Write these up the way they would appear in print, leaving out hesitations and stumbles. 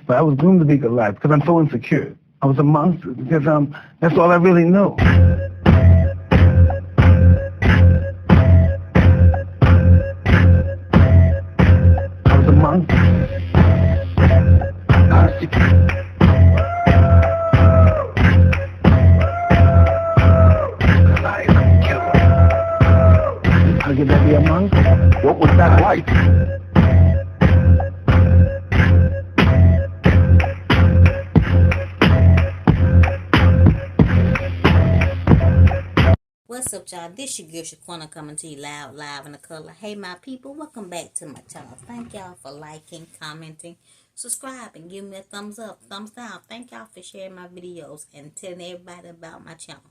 But I was groomed to be Goliath because I'm so insecure. I was a monster because that's all I really know. I was a monster. How could that be a monster? What was that like? What's up, y'all? This your girl Shaquena coming to you loud, live in the color. Hey, my people, welcome back to my channel. Thank y'all for liking, commenting, subscribing, giving me a thumbs up, thumbs down. Thank y'all for sharing my videos and telling everybody about my channel.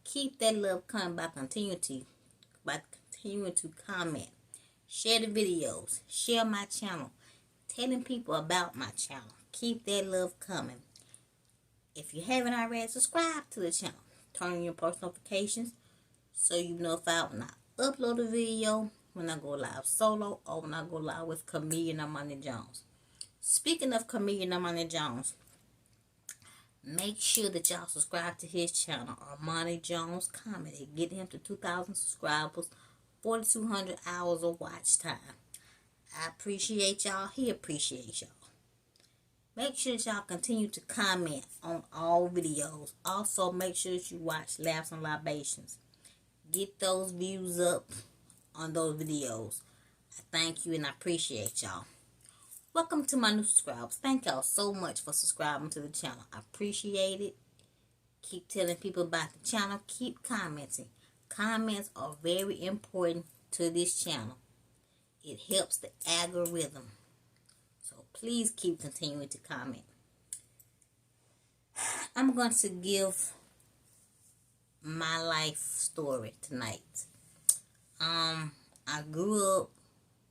Keep that love coming by continuing to comment, share the videos, share my channel, telling people about my channel. Keep that love coming. If you haven't already, subscribe to the channel. Turn on your post notifications so you know if I when I upload a video, when I go live solo, or when I go live with comedian Armani Jones. Speaking of comedian Armani Jones, make sure that y'all subscribe to his channel, Armani Jones Comedy. Get him to 2,000 subscribers, 4,200 hours of watch time. I appreciate y'all. He appreciates y'all. Make sure that y'all continue to comment on all videos. Also, make sure that you watch Laughs and Libations. Get those views up on those videos. I thank you and I appreciate y'all. Welcome to my new subscribers. Thank y'all so much for subscribing to the channel. I appreciate it. Keep telling people about the channel. Keep commenting. Comments are very important to this channel. It helps the algorithm. So please keep continuing to comment. I'm going to give my life story tonight. I grew up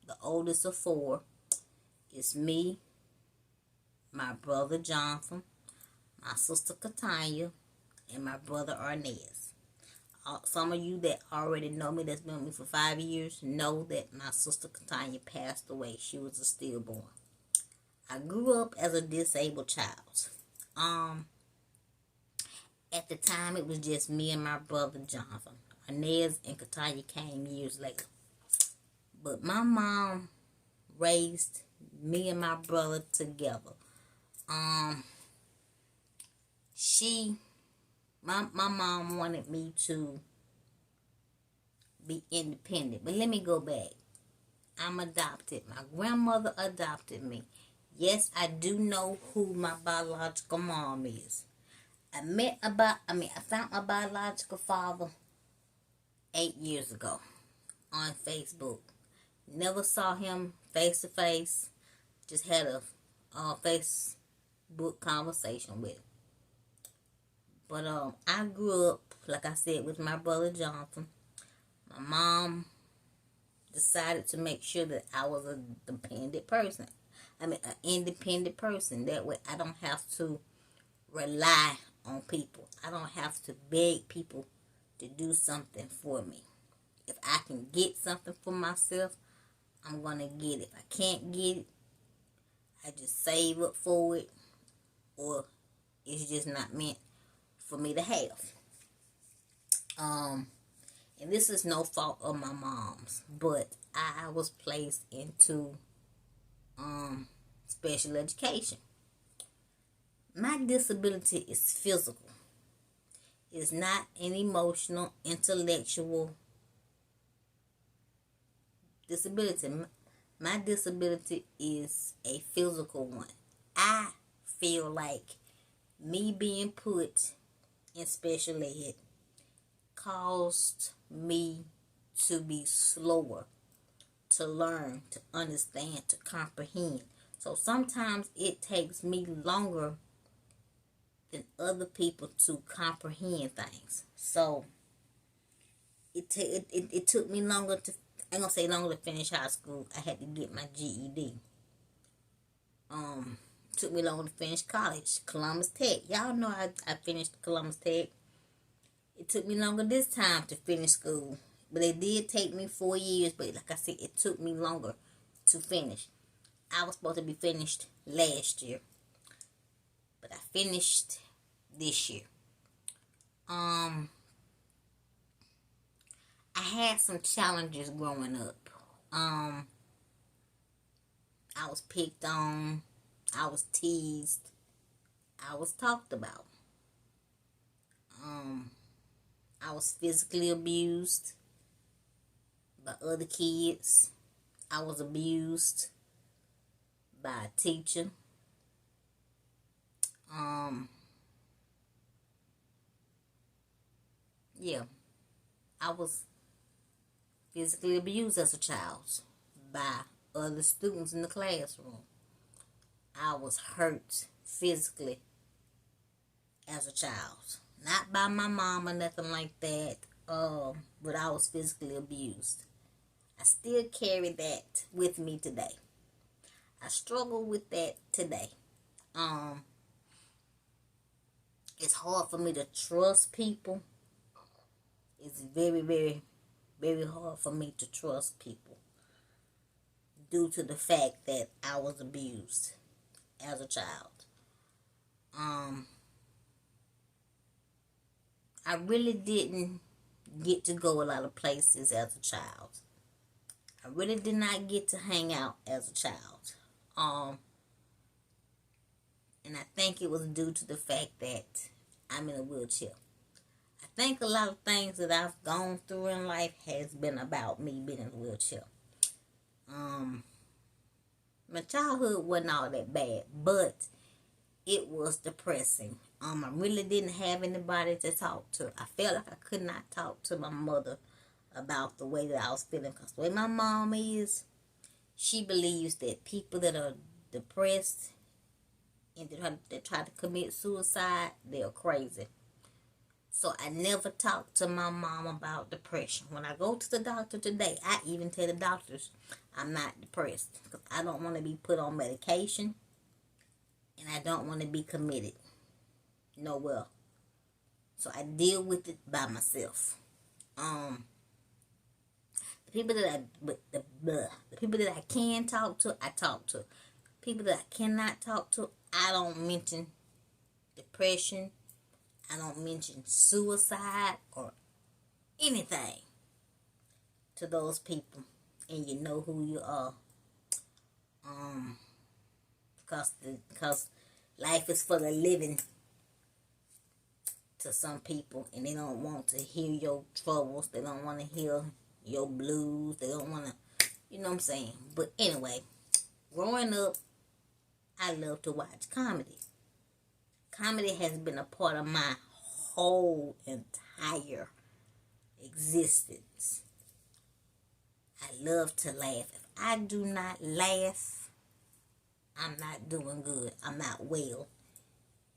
the oldest of four. It's me, my brother Jonathan, my sister Katanya, and my brother Arnez. Some of you that already know me, that's been with me for 5 years, know that my sister Katanya passed away. She was a stillborn. I grew up as a disabled child. At the time, it was just me and my brother Jonathan. Arnez and Katanya came years later. But my mom raised me and my brother together. My mom wanted me to be independent. But let me go back. I'm adopted. My grandmother adopted me. Yes, I do know who my biological mom is. I found my biological father 8 years ago on Facebook. Never saw him face to face. Just had a Facebook conversation with him. But I grew up, like I said, with my brother Jonathan. My mom decided to make sure that I was a dependent person. An independent person. That way I don't have to rely on people. I don't have to beg people to do something for me. If I can get something for myself, I'm going to get it. If I can't get it, I just save up for it, or it's just not meant for me to have. And this is no fault of my mom's, but I was placed into special education. My disability is physical. It's not an emotional, intellectual disability. My disability is a physical one. I feel like me being put in special ed caused me to be slower, to learn, to understand, to comprehend. So sometimes it takes me longer than other people to comprehend things. So it took me longer to, I'm gonna say longer to finish high school. I had to get my GED. Took me longer to finish college. Columbus Tech. Y'all know I finished Columbus Tech. It took me longer this time to finish school. But it did take me 4 years. But like I said, it took me longer to finish. I was supposed to be finished last year. but I finished this year. I had some challenges growing up. I was picked on, I was teased, I was talked about. I was physically abused by other kids. I was abused by a teacher. Yeah, I was physically abused as a child by other students in the classroom. I was hurt physically as a child. Not by my mom or nothing like that, but I was physically abused. I still carry that with me today. I struggle with that today. It's hard for me to trust people. It's very, very, very hard for me to trust people due to the fact that I was abused as a child. I really didn't get to go a lot of places as a child. I really did not get to hang out as a child. And I think it was due to the fact that I'm in a wheelchair. I think a lot of things that I've gone through in life has been about me being in a wheelchair. My childhood wasn't all that bad, but it was depressing. I really didn't have anybody to talk to. I felt like I could not talk to my mother about the way that I was feeling, because the way my mom is, she believes that people that are depressed and they try to commit suicide, they're crazy. So I never talked to my mom about depression. When I go to the doctor today, I even tell the doctors I'm not depressed, because I don't want to be put on medication and I don't want to be committed nowhere. So I deal with it by myself. The people that I can talk to, I talk to. People that I cannot talk to, I don't mention depression. I don't mention suicide or anything to those people. And you know who you are. Because life is for the living to some people, and they don't want to hear your troubles. They don't want to hear your blues. They don't want to, you know what I'm saying? But anyway, growing up, I love to watch comedy. Comedy has been a part of my whole entire existence. I love to laugh. If I do not laugh, I'm not doing good. I'm not well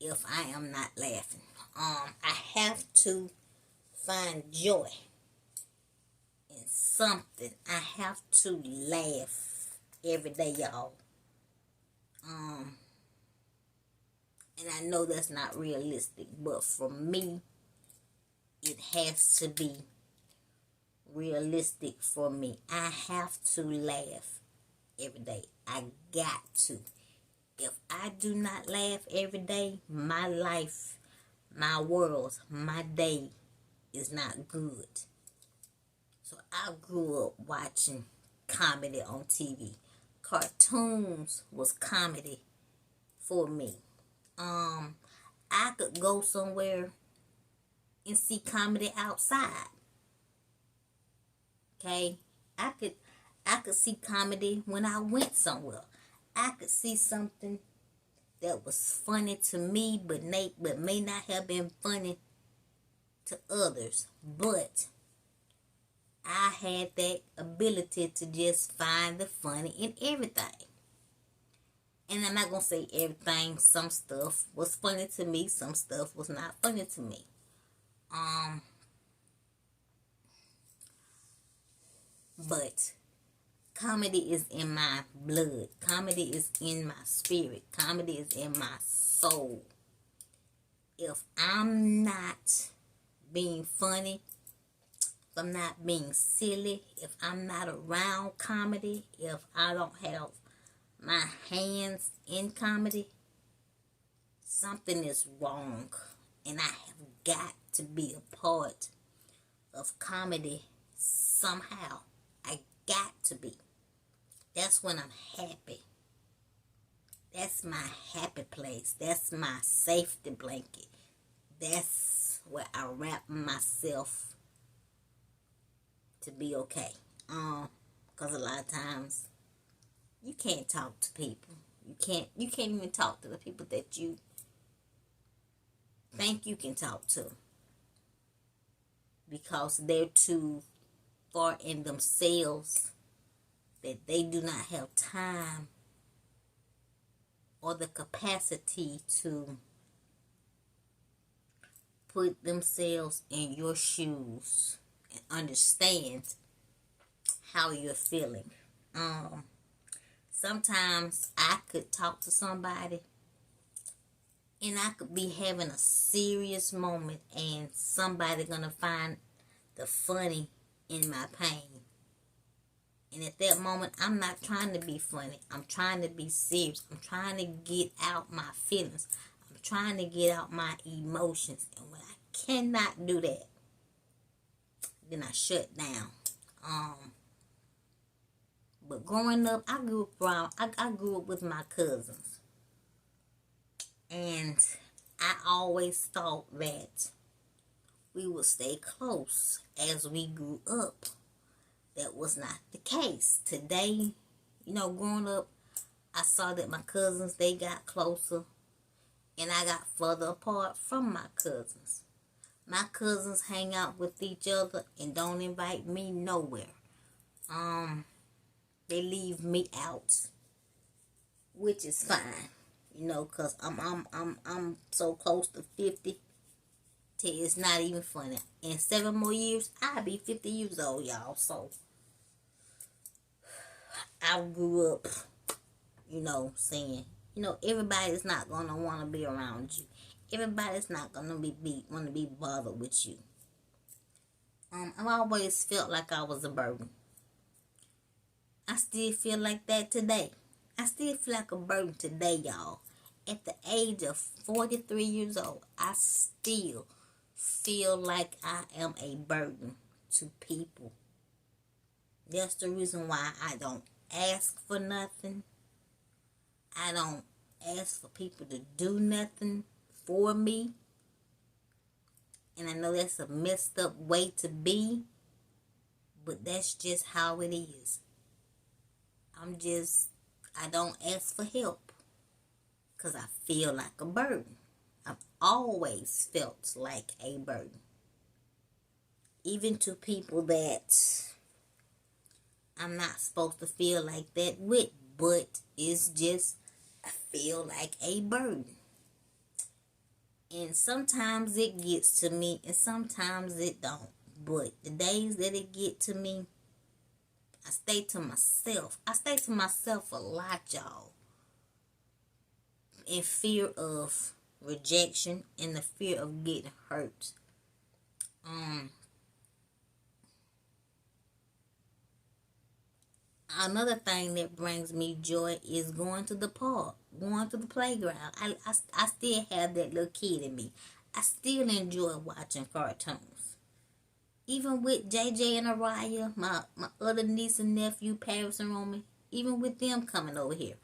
if I am not laughing. I have to find joy in something. I have to laugh every day, y'all. And I know that's not realistic, but for me, it has to be realistic for me. I have to laugh every day. I got to. If I do not laugh every day, my life, my world, my day is not good. So I grew up watching comedy on TV. Cartoons was comedy for me. I could go somewhere and see comedy outside. Okay? I could see comedy when I went somewhere. I could see something that was funny to me, but may not have been funny to others. But I had that ability to just find the funny in everything. And I'm not going to say everything. Some stuff was funny to me. Some stuff was not funny to me. But comedy is in my blood. Comedy is in my spirit. Comedy is in my soul. If I'm not being funny, if I'm not being silly, if I'm not around comedy, if I don't have my hands in comedy, something is wrong and I have got to be a part of comedy somehow. I got to be. That's when I'm happy. That's my happy place. That's my safety blanket. That's where I wrap myself to be okay. Because a lot of times you can't talk to people. You can't even talk to the people that you think you can talk to, because they're too far in themselves that they do not have time or the capacity to put themselves in your shoes and understand how you're feeling. Sometimes I could talk to somebody and I could be having a serious moment and somebody gonna find the funny in my pain. And at that moment, I'm not trying to be funny. I'm trying to be serious. I'm trying to get out my feelings. I'm trying to get out my emotions. And when I cannot do that, then I shut down. But growing up, I grew up with my cousins. And I always thought that we would stay close as we grew up. That was not the case. Today, growing up, I saw that my cousins, they got closer. And I got further apart from my cousins. My cousins hang out with each other and don't invite me nowhere. They leave me out, which is fine, cause I'm so close to 50. It's not even funny. In 7 more years, I'll be 50 years old, y'all. So I grew up, saying, everybody's not gonna want to be around you. Everybody's not gonna want to be bothered with you. I've always felt like I was a burden. I still feel like that today. I still feel like a burden today, y'all. At the age of 43 years old, I still feel like I am a burden to people. That's the reason why I don't ask for nothing. I don't ask for people to do nothing for me. And I know that's a messed up way to be, but that's just how it is. I don't ask for help because I feel like a burden. I've always felt like a burden. Even to people that I'm not supposed to feel like that with, but it's just, I feel like a burden. And sometimes it gets to me and sometimes it don't. But the days that it get to me, I stay to myself. I stay to myself a lot, y'all. In fear of rejection and the fear of getting hurt. Another thing that brings me joy is going to the park, going to the playground. I still have that little kid in me. I still enjoy watching cartoons. Even with JJ and Araya, my other niece and nephew, Paris and Roman, even with them coming over here,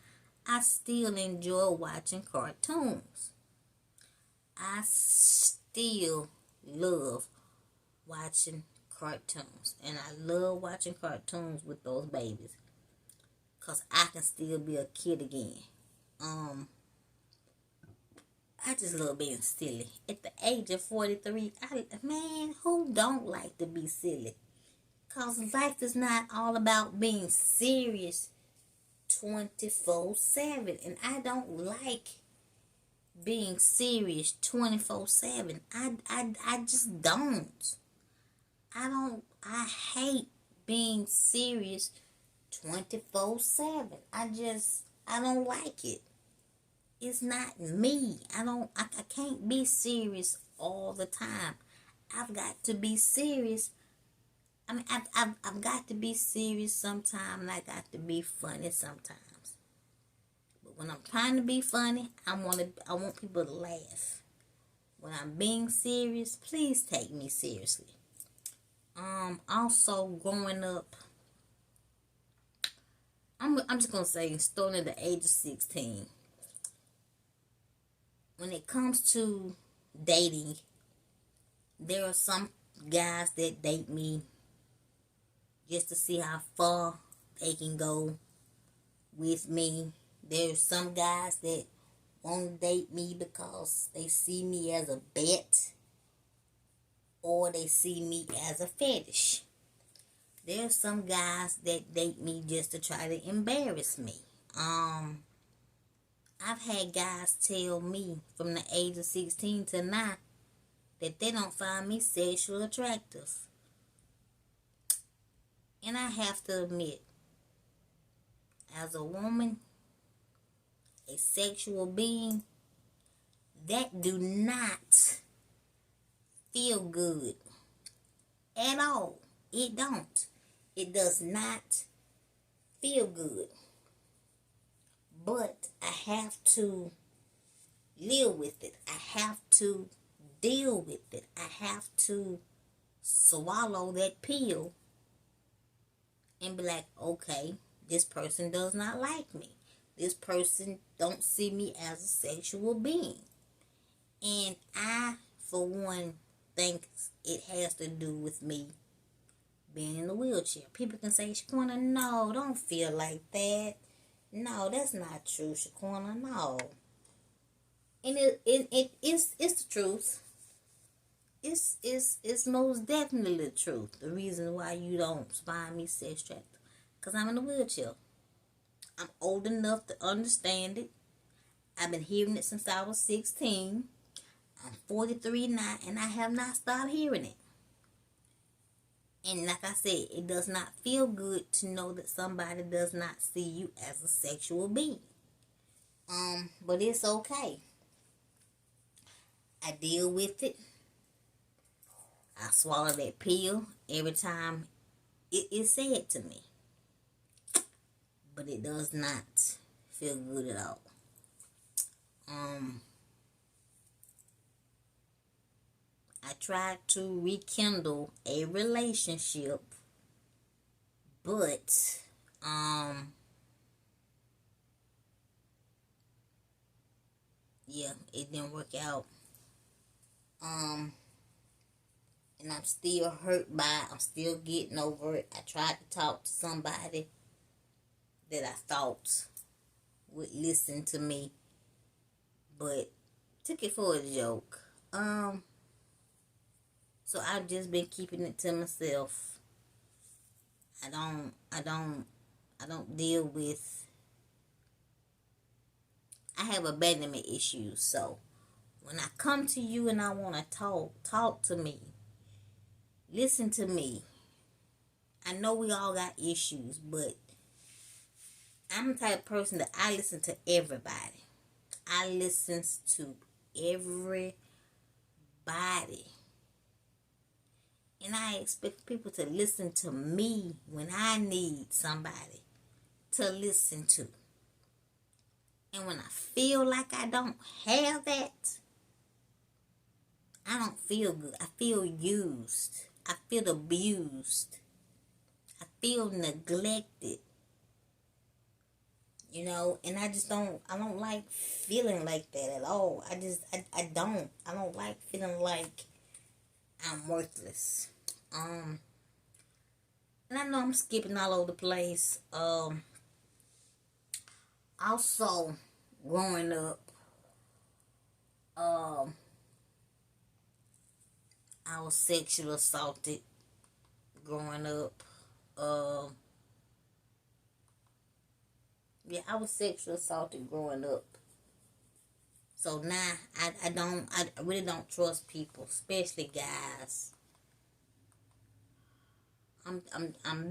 I still enjoy watching cartoons. I still love watching cartoons. And I love watching cartoons with those babies. Because I can still be a kid again. I just love being silly. At the age of 43, man, who don't like to be silly? Because life is not all about being serious 24/7. And I don't like being serious 24/7. I just don't. I hate being serious 24/7. I don't like it. It's not me. I can't be serious all the time. I've got to be serious. I mean, I've got to be serious sometimes. I got to be funny sometimes. But when I'm trying to be funny, I want people to laugh. When I'm being serious, please take me seriously. Also growing up, I'm just gonna say, starting at the age of 16. When it comes to dating, there are some guys that date me just to see how far they can go with me. There's some guys that want to date me because they see me as a bet, or they see me as a fetish. There's some guys that date me just to try to embarrass me. I've had guys tell me from the age of 16 to now that they don't find me sexually attractive. And I have to admit, as a woman, a sexual being, that do not feel good at all. It don't. It does not feel good. But I have to live with it. I have to deal with it. I have to swallow that pill and be like, okay, this person does not like me. This person don't see me as a sexual being. And I, for one, think it has to do with me being in a wheelchair. People can say, Shaquena, no, don't feel like that. No, that's not true, Shaquena, no. And it's the truth. It's most definitely the truth. The reason why you don't find me sex attractive, because I'm in a wheelchair. I'm old enough to understand it. I've been hearing it since I was 16. I'm 43 now, and I have not stopped hearing it. And like I said, it does not feel good to know that somebody does not see you as a sexual being. But it's okay. I deal with it. I swallow that pill every time it is said to me. But it does not feel good at all. I tried to rekindle a relationship, but yeah, it didn't work out. And I'm still hurt by it. I'm still getting over it. I tried to talk to somebody that I thought would listen to me, but took it for a joke. So I've just been keeping it to myself. I don't deal with, I have abandonment issues. So when I come to you and I want to talk to me. Listen to me. I know we all got issues, but I'm the type of person that I listen to everybody. I listen to everybody. And I expect people to listen to me when I need somebody to listen to. And when I feel like I don't have that, I don't feel good. I feel used. I feel abused. I feel neglected. You know, and I don't like feeling like that at all. I don't like feeling like I'm worthless. And I know I'm skipping all over the place. Also, growing up, I was sexually assaulted growing up. Yeah, I was sexually assaulted growing up. So now I really don't trust people, especially guys. I'm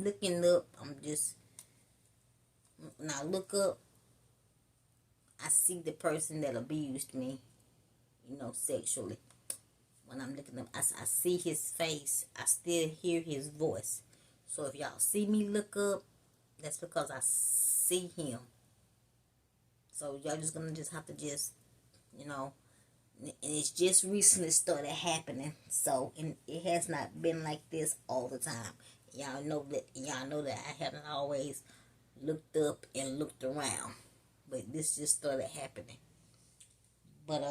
looking up. When I look up, I see the person that abused me, sexually. When I'm looking up, I see his face. I still hear his voice. So if y'all see me look up, that's because I see him. So y'all just gonna just have to just, you know, and it's just recently started happening. So, and it has not been like this all the time. Y'all know that I haven't always looked up and looked around, but this just started happening. But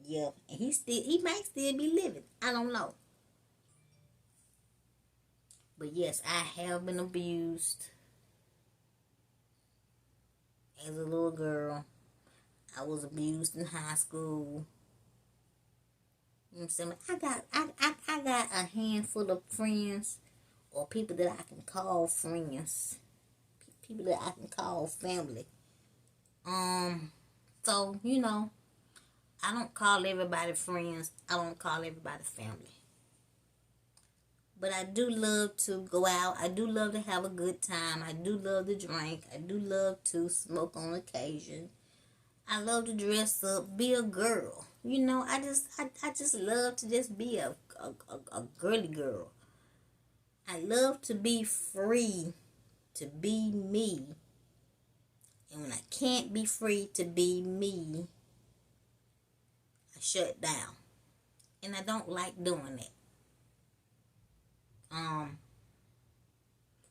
yeah, and he might still be living. I don't know. But yes, I have been abused as a little girl. I was abused in high school. You know what I'm saying? I got a handful of friends, or people that I can call friends, people that I can call family. So you know, I don't call everybody friends. I don't call everybody family. But I do love to go out. I do love to have a good time. I do love to drink. I do love to smoke on occasion. I love to dress up, be a girl. You know, I just love to just be a girly girl. I love to be free to be me. And when I can't be free to be me, I shut down. And I don't like doing that.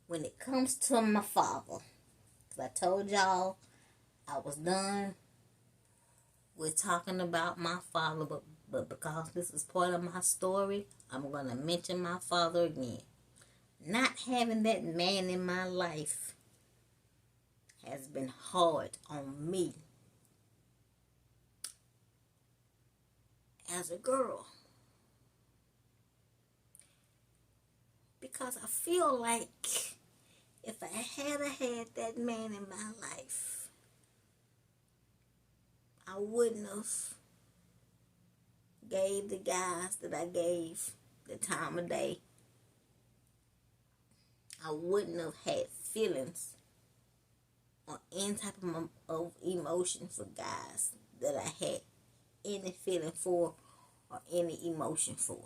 When it comes to my father, because I told y'all I was done with talking about my father, but because this is part of my story, I'm going to mention my father again. Not having that man in my life has been hard on me as a girl. Because I feel like if I had that man in my life, I wouldn't have gave the guys that I gave the time of day. I wouldn't have had feelings or any type of emotion for guys that I had any feeling for or any emotion for.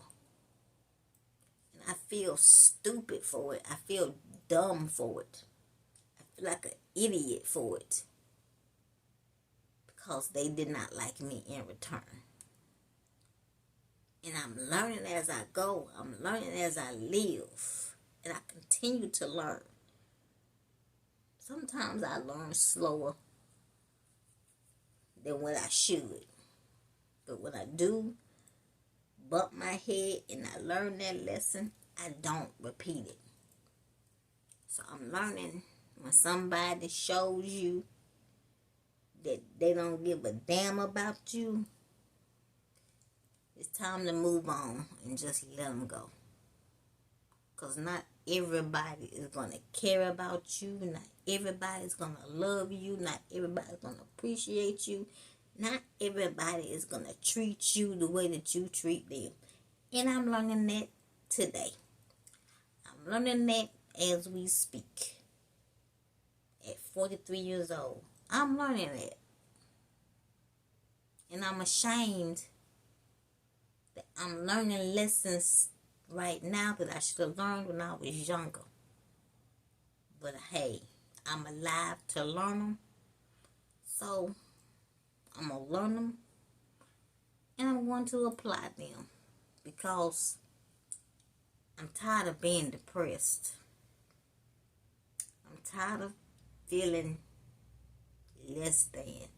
And I feel stupid for it. I feel dumb for it. I feel like an idiot for it. Because they did not like me in return. And I'm learning as I go. I'm learning as I live. And I continue to learn. Sometimes I learn slower than what I should. But when I do bump my head and I learn that lesson, I don't repeat it. So I'm learning when somebody shows you that they don't give a damn about you, it's time to move on and just let them go. Because not everybody is going to care about you. Not everybody is going to love you. Not everybody is going to appreciate you. Not everybody is going to treat you the way that you treat them. And I'm learning that today. I'm learning that as we speak. At 43 years old. I'm learning that. And I'm ashamed that I'm learning lessons right now that I should have learned when I was younger. But hey, I'm alive to learn them. So, I'm going to learn them. And I'm going to apply them. Because I'm tired of being depressed. I'm tired of feeling less than.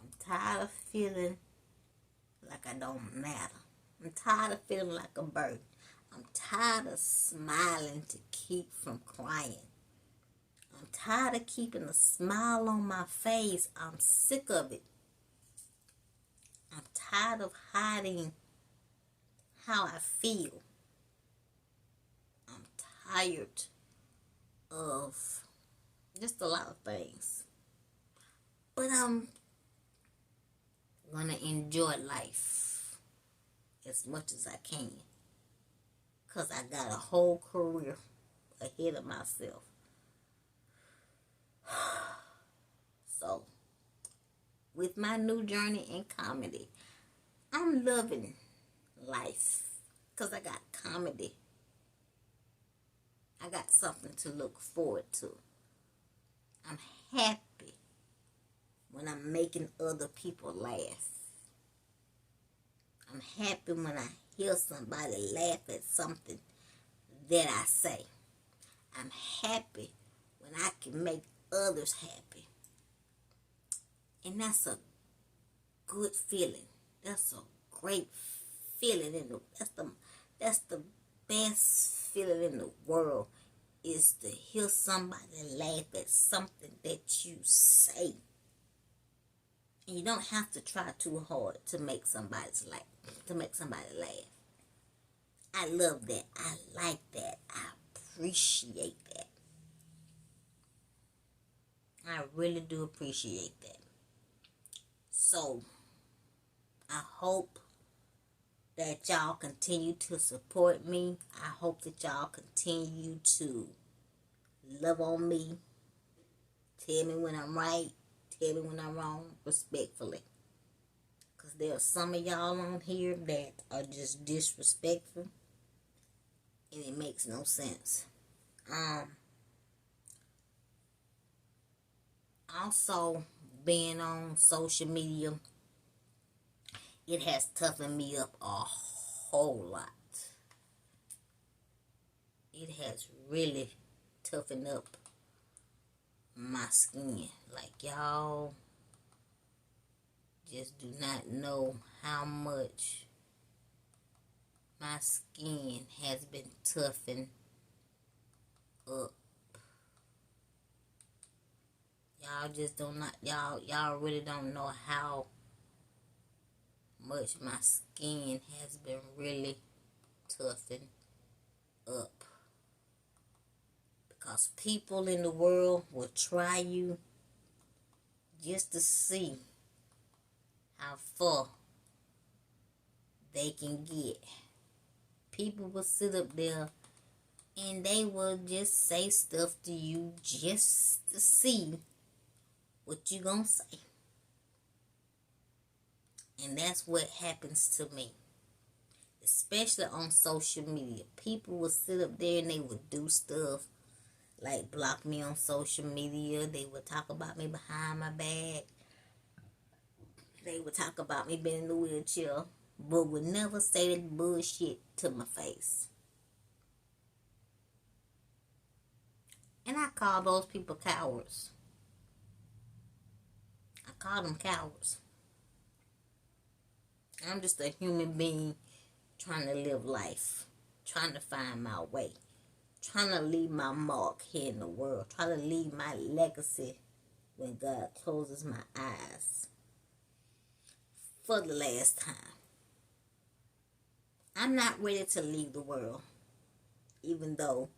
I'm tired of feeling like I don't matter. I'm tired of feeling like a burden. I'm tired of smiling to keep from crying. I'm tired of keeping a smile on my face. I'm sick of it. I'm tired of hiding how I feel. I'm tired of just a lot of things. But I'm going to enjoy life as much as I can. Because I got a whole career ahead of myself. So, with my new journey in comedy, I'm loving life. Because I got comedy. I got something to look forward to. I'm happy when I'm making other people laugh. I'm happy when I hear somebody laugh at something that I say. I'm happy when I can make others happy. And that's a good feeling. That's a great feeling that's the best feeling in the world, is to hear somebody laugh at something that you say. And you don't have to try too hard to make somebody laugh. I love that. I like that. I appreciate that. I really do appreciate that. So, I hope that y'all continue to support me. I hope that y'all continue to love on me. Tell me when I'm right. Tell me when I'm wrong, respectfully. Because there are some of y'all on here that are just disrespectful. And it makes no sense. Also, being on social media, it has toughened me up a whole lot. It has really toughened up my skin. Like, y'all just do not know how much my skin has been toughened up. Y'all just don't not y'all really don't know how much my skin has been really toughened up. Because people in the world will try you just to see how far they can get. People will sit up there and they will just say stuff to you just to see what you gonna say. And that's what happens to me. Especially on social media. People will sit up there and they will do stuff like block me on social media. They would talk about me behind my back. They would talk about me being in the wheelchair, but would never say that bullshit to my face. And I call those people cowards. I call them cowards. I'm just a human being trying to live life, trying to find my way, trying to leave my mark here in the world, trying to leave my legacy when God closes my eyes for the last time. I'm not ready to leave the world, even though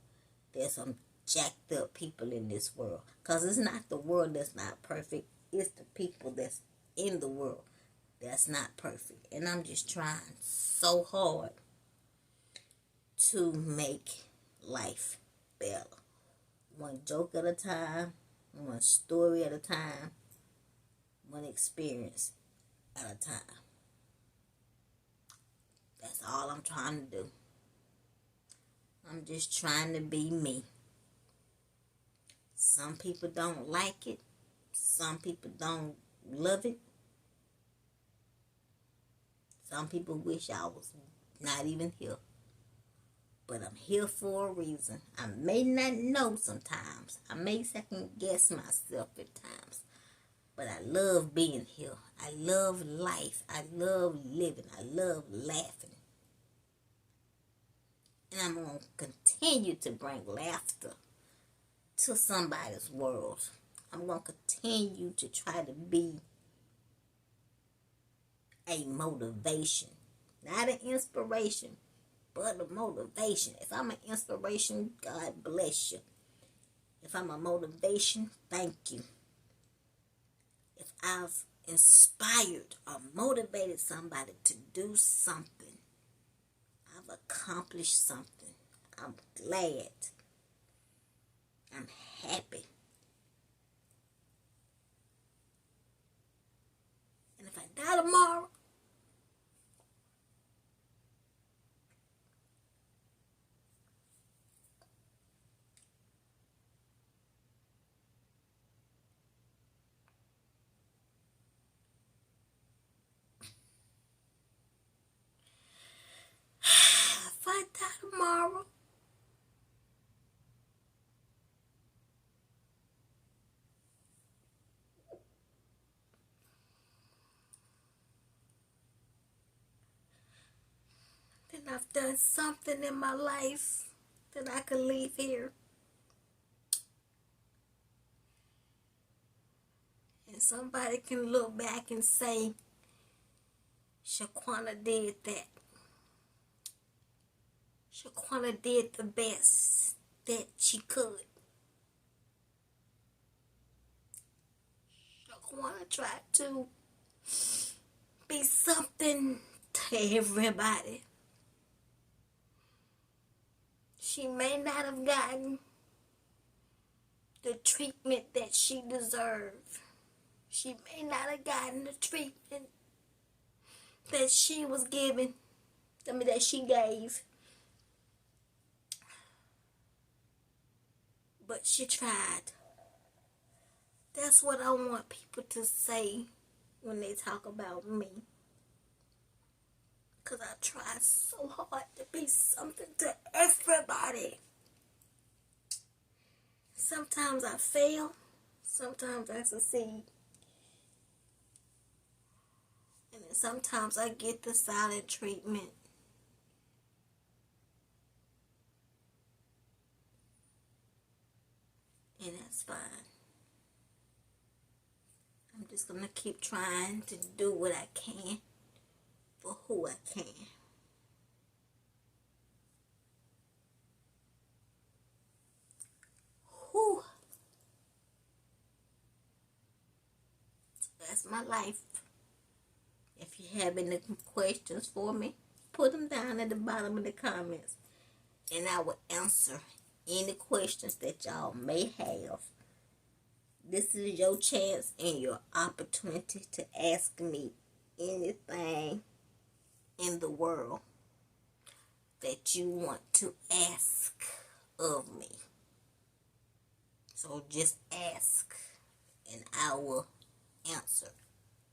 there's some jacked up people in this world. Because it's not the world that's not perfect. It's the people that's in the world that's not perfect. And I'm just trying so hard to make life better. One joke at a time, one story at a time, one experience at a time. That's all I'm trying to do. I'm just trying to be me. Some people don't like it. Some people don't love it. Some people wish I was not even here. But I'm here for a reason. I may not know sometimes. I may second guess myself at times. But I love being here. I love life. I love living. I love laughing. And I'm going to continue to bring laughter to somebody's world. I'm going to continue to try to be a motivation. Not an inspiration, but a motivation. If I'm an inspiration, God bless you. If I'm a motivation, thank you. If I've inspired or motivated somebody to do something, I've accomplished something. I'm glad. I'm happy. And if I die tomorrow, done something in my life that I could leave here. And somebody can look back and say, Shaquena did that. Shaquena did the best that she could. Shaquena tried to be something to everybody. She may not have gotten the treatment that she deserved. She may not have gotten the treatment that she was given. That she gave. But she tried. That's what I want people to say when they talk about me. Because I tried so hard to be something to everybody. Sometimes I fail. Sometimes I succeed. And then sometimes I get the silent treatment. And that's fine. I'm just going to keep trying to do what I can for who I can. Whew. So that's my life. If you have any questions for me, put them down at the bottom of the comments. And I will answer any questions that y'all may have. This is your chance and your opportunity to ask me anything in the world that you want to ask of me. So just ask and I will answer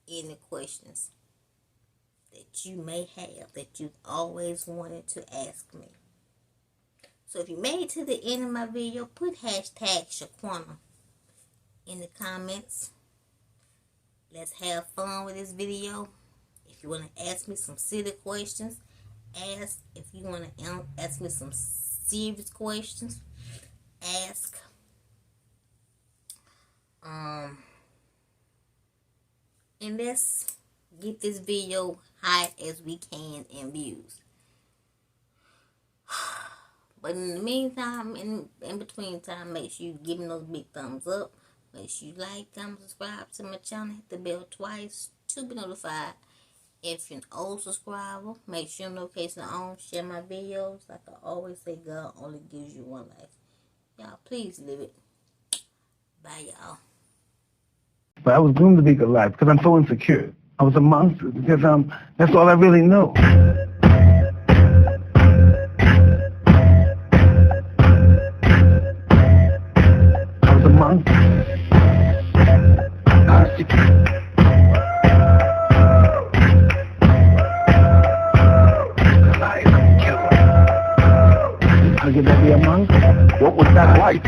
any questions that you may have that you've always wanted to ask me. So if you made it to the end of my video, put hashtag Shaquena in the comments. Let's have fun with this video. If you want to ask me some silly questions, ask. If you want to ask me some serious questions, ask. And let's get this video high as we can in views. But in the meantime, in between time, make sure you give me those big thumbs up. Make sure you like, comment, subscribe to my channel. Hit the bell twice to be notified. If you're an old subscriber, make sure your notifications are on. Share my videos. Like I always say, God only gives you one life. Y'all, please live it. Bye, y'all. But I was doomed to be good life because I'm so insecure. I was a monster because that's all I really know. I was a monster. I get to be a monster. What was that like?